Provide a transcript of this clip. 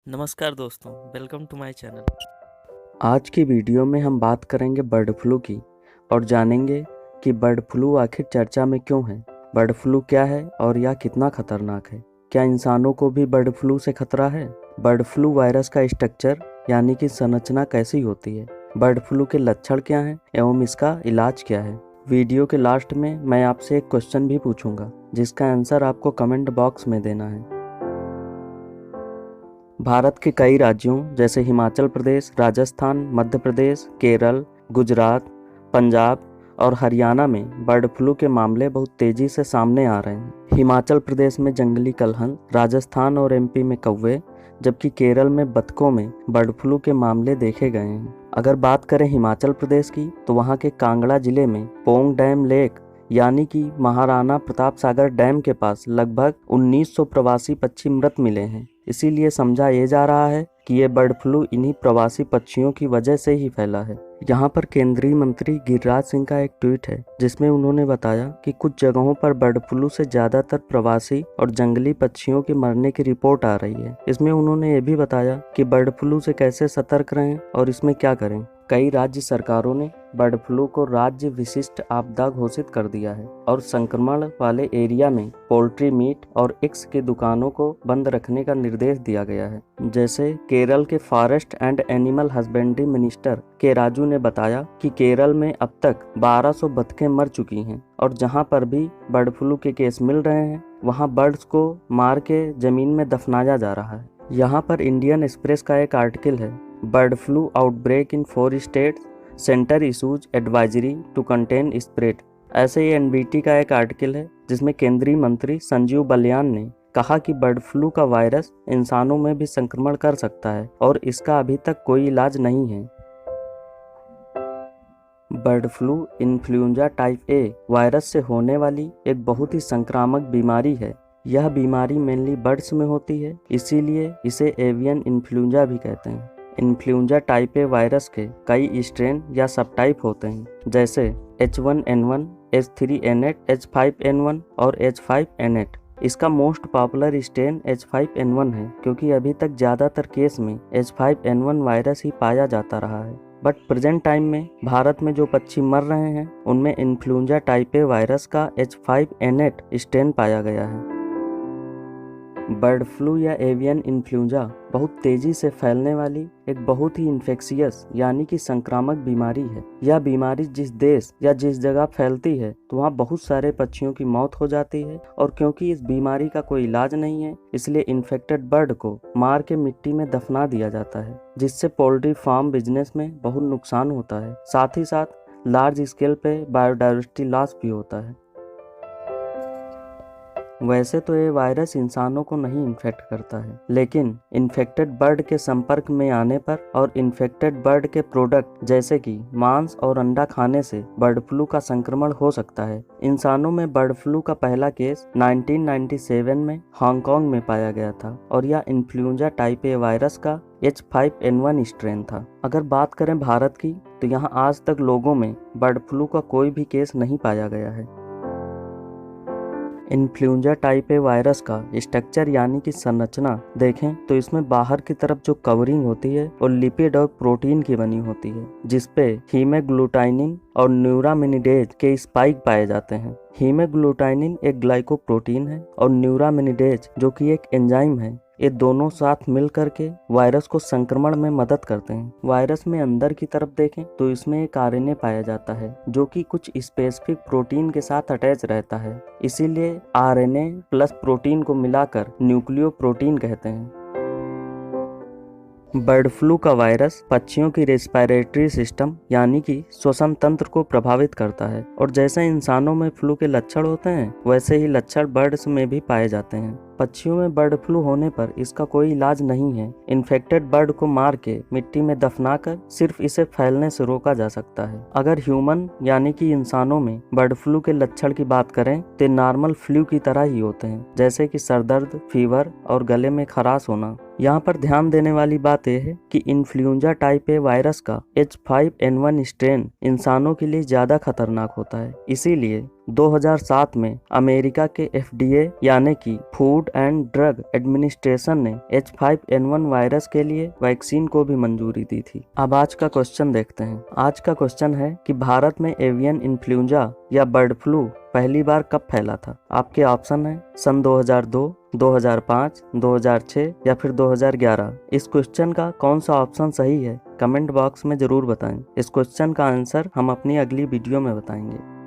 नमस्कार दोस्तों, welcome to my channel. आज की वीडियो में हम बात करेंगे बर्ड फ्लू की और जानेंगे कि बर्ड फ्लू आखिर चर्चा में क्यों है, बर्ड फ्लू क्या है और यह कितना खतरनाक है। क्या इंसानों को भी बर्ड फ्लू से खतरा है? बर्ड फ्लू वायरस का स्ट्रक्चर यानी कि संरचना कैसी होती है, बर्ड फ्लू के लक्षण क्या हैं एवं इसका इलाज क्या है। वीडियो के लास्ट में मैं आपसे एक क्वेश्चन भी पूछूंगा जिसका आंसर आपको कमेंट बॉक्स में देना है। भारत के कई राज्यों जैसे हिमाचल प्रदेश, राजस्थान, मध्य प्रदेश, केरल, गुजरात, पंजाब और हरियाणा में बर्ड फ्लू के मामले बहुत तेजी से सामने आ रहे हैं। हिमाचल प्रदेश में जंगली कलहन, राजस्थान और एमपी में कौवे, जबकि केरल में बतखों में बर्ड फ्लू के मामले देखे गए हैं। अगर बात करें हिमाचल प्रदेश की तो वहाँ के कांगड़ा जिले में पोंग डैम लेक यानी कि महाराणा प्रताप सागर डैम के पास लगभग 1900 प्रवासी पक्षी मृत मिले हैं। इसीलिए समझा ये जा रहा है कि ये बर्ड फ्लू इन्हीं प्रवासी पक्षियों की वजह से ही फैला है। यहाँ पर केंद्रीय मंत्री गिरिराज सिंह का एक ट्वीट है जिसमें उन्होंने बताया कि कुछ जगहों पर बर्ड फ्लू से ज्यादातर प्रवासी और जंगली पक्षियों के मरने की रिपोर्ट आ रही है। इसमें उन्होंने ये भी बताया कि बर्ड फ्लू से कैसे सतर्क रहें और इसमें क्या करें। कई राज्य सरकारों ने बर्ड फ्लू को राज्य विशिष्ट आपदा घोषित कर दिया है और संक्रमण वाले एरिया में पोल्ट्री मीट और एग्स की दुकानों को बंद रखने का निर्देश दिया गया है। जैसे केरल के forest and animal husbandry minister के राजू ने बताया कि केरल में अब तक 1200 बतखें मर चुकी हैं और जहां पर भी बर्ड फ्लू के केस मिल रहे हैं वहां बर्ड्स को मार के जमीन में दफनाया जा रहा है। यहाँ पर इंडियन एक्सप्रेस का एक आर्टिकल है, bird flu outbreak in 4 states, centre issues advisory to contain spread. ऐसे ही एनबीटी का एक आर्टिकल है जिसमें केंद्रीय मंत्री संजीव बलियान ने कहा कि बर्ड फ्लू का वायरस इंसानों में भी संक्रमण कर सकता है और इसका अभी तक कोई इलाज नहीं है। Bird flu influenza type A virus से होने वाली एक बहुत ही संक्रामक बीमारी है। यह बीमारी मेनली बर्ड्स में होती है, इसीलिए इसे एवियन इन्फ्लुएंजा भी कहते हैं। इन्फ्लुएंजा टाइप ए वायरस के कई स्ट्रेन या सबटाइप होते हैं, जैसे H1N1, H3N8, H5N1 और H5N8। इसका मोस्ट पॉपुलर स्ट्रेन H5N1 है क्योंकि अभी तक ज़्यादातर केस में H5N1 वायरस ही पाया जाता रहा है। बट प्रेजेंट टाइम में भारत में जो पक्षी मर रहे हैं उनमें इन्फ्लुएंजा टाइप ए वायरस का H5N8 स्ट्रेन पाया गया है। बर्ड फ्लू या एवियन इन्फ्लुएंजा बहुत तेजी से फैलने वाली एक बहुत ही इन्फेक्शियस यानी कि संक्रामक बीमारी है। यह बीमारी जिस देश या जिस जगह फैलती है तो वहाँ बहुत सारे पक्षियों की मौत हो जाती है और क्योंकि इस बीमारी का कोई इलाज नहीं है इसलिए इन्फेक्टेड बर्ड को मार के मिट्टी में दफना दिया जाता है, जिससे पोल्ट्री फार्म बिजनेस में बहुत नुकसान होता है। साथ ही साथ लार्ज स्केल पे बायोडाइवर्सिटी लॉस भी होता है। वैसे तो ये वायरस इंसानों को नहीं इन्फेक्ट करता है, लेकिन इन्फेक्टेड बर्ड के संपर्क में आने पर और इन्फेक्टेड बर्ड के प्रोडक्ट जैसे कि मांस और अंडा खाने से बर्ड फ्लू का संक्रमण हो सकता है। इंसानों में बर्ड फ्लू का पहला केस 1997 में हांगकांग में पाया गया था और यह इन्फ्लुएंजा टाइप ए वायरस का H5N1 स्ट्रेन था। अगर बात करें भारत की तो यहाँ आज तक लोगों में बर्ड फ्लू का कोई भी केस नहीं पाया गया है। इन्फ्लुएंजा टाइप ए वायरस का स्ट्रक्चर यानी कि संरचना देखें तो इसमें बाहर की तरफ जो कवरिंग होती है वो लिपिड और प्रोटीन की बनी होती है, जिसपे हीमोग्लूटाइनिन और न्यूरामिनिडेज के स्पाइक पाए जाते हैं। हीमोग्लूटाइनिन एक ग्लाइकोप्रोटीन है और न्यूरामिनिडेज जो कि एक एंजाइम है, ये दोनों साथ मिल करके वायरस को संक्रमण में मदद करते हैं। वायरस में अंदर की तरफ देखें तो इसमें एक आरएनए पाया जाता है जो कि कुछ स्पेसिफिक प्रोटीन के साथ अटैच रहता है, इसीलिए आरएनए प्लस प्रोटीन को मिलाकर न्यूक्लियो प्रोटीन कहते हैं। बर्ड फ्लू का वायरस पक्षियों की रेस्पिरेटरी सिस्टम यानी कि श्वसन तंत्र को प्रभावित करता है और जैसे इंसानों में फ्लू के लक्षण होते हैं वैसे ही लक्षण बर्ड्स में भी पाए जाते हैं। पक्षियों में बर्ड फ्लू होने पर इसका कोई इलाज नहीं है। इन्फेक्टेड बर्ड को मार के मिट्टी में दफनाकर सिर्फ इसे फैलने से रोका जा सकता है। अगर ह्यूमन यानी कि इंसानों में बर्ड फ्लू के लक्षण की बात करें तो नॉर्मल फ्लू की तरह ही होते हैं, जैसे कि सरदर्द, फीवर और गले में खराश होना। यहाँ पर ध्यान देने वाली बात यह है कि इन्फ्लुएंजा टाइप ए वायरस का H5N1 स्ट्रेन इंसानों के लिए ज्यादा खतरनाक होता है। इसीलिए 2007 में अमेरिका के FDA यानी कि फूड एंड ड्रग एडमिनिस्ट्रेशन ने H5N1 वायरस के लिए वैक्सीन को भी मंजूरी दी थी। अब आज का क्वेश्चन देखते हैं। आज का क्वेश्चन है कि भारत में एवियन इन्फ्लुएंजा या बर्ड फ्लू पहली बार कब फैला था। आपके ऑप्शन है सन 2002, 2005, 2006 या फिर 2011। इस क्वेश्चन का कौन सा ऑप्शन सही है कमेंट बॉक्स में जरूर बताएं। इस क्वेश्चन का आंसर हम अपनी अगली वीडियो में बताएंगे।